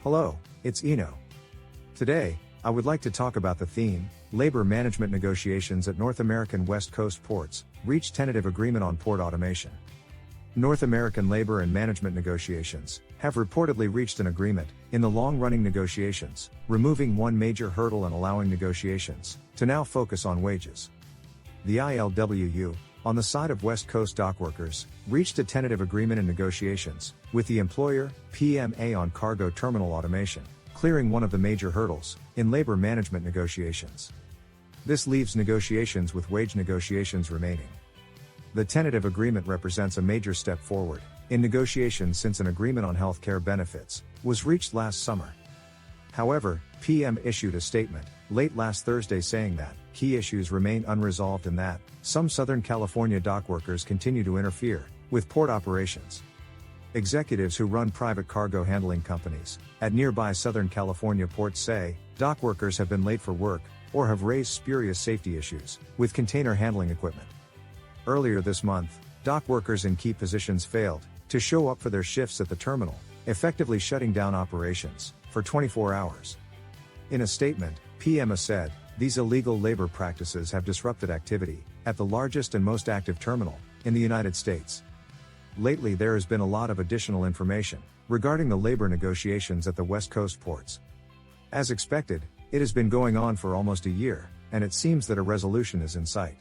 Hello, it's Iino. Today, I would like to talk about the theme, labor management negotiations at North American West Coast ports, reach tentative agreement on port automation. North American labor and management negotiations have reportedly reached an agreement in the long-running negotiations, removing one major hurdle and allowing negotiations to now focus on wages. The ILWU, on the side of West Coast dockworkers, reached a tentative agreement in negotiations with the employer, PMA, on cargo terminal automation, clearing one of the major hurdles in labor management negotiations. This leaves negotiations with wage negotiations remaining. The tentative agreement represents a major step forward in negotiations since an agreement on health care benefits was reached last summer. However, PM issued a statement late last Thursday saying that key issues remain unresolved and that some Southern California dockworkers continue to interfere with port operations. Executives who run private cargo handling companies at nearby Southern California ports say dockworkers have been late for work or have raised spurious safety issues with container handling equipment. Earlier this month, dockworkers in key positions failed to show up for their shifts at the terminal, effectively shutting down operations for 24 hours. In a statement, PMA said, "These illegal labor practices have disrupted activity at the largest and most active terminal in the United States." Lately, there has been a lot of additional information regarding the labor negotiations at the West Coast ports. As expected, it has been going on for almost a year, and it seems that a resolution is in sight.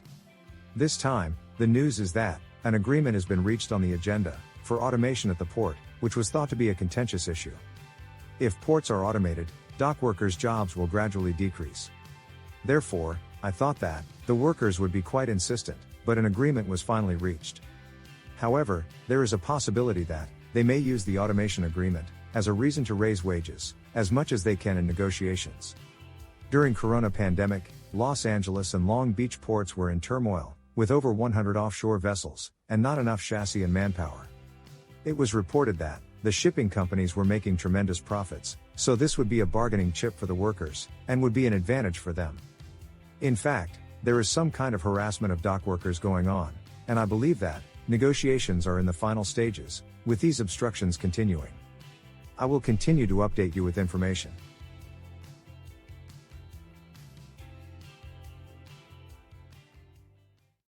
This time, the news is that an agreement has been reached on the agenda for automation at the port, which was thought to be a contentious issue. If ports are automated, dockworkers' jobs will gradually decrease. Therefore, I thought that the workers would be quite insistent, but an agreement was finally reached. However, there is a possibility that they may use the automation agreement as a reason to raise wages as much as they can in negotiations. During Corona pandemic, Los Angeles and Long Beach ports were in turmoil, with over 100 offshore vessels and not enough chassis and manpower. It was reported that the shipping companies were making tremendous profits, so this would be a bargaining chip for the workers and would be an advantage for them. In fact, there is some kind of harassment of dock workers going on, and I believe that negotiations are in the final stages, with these obstructions continuing. I will continue to update you with information.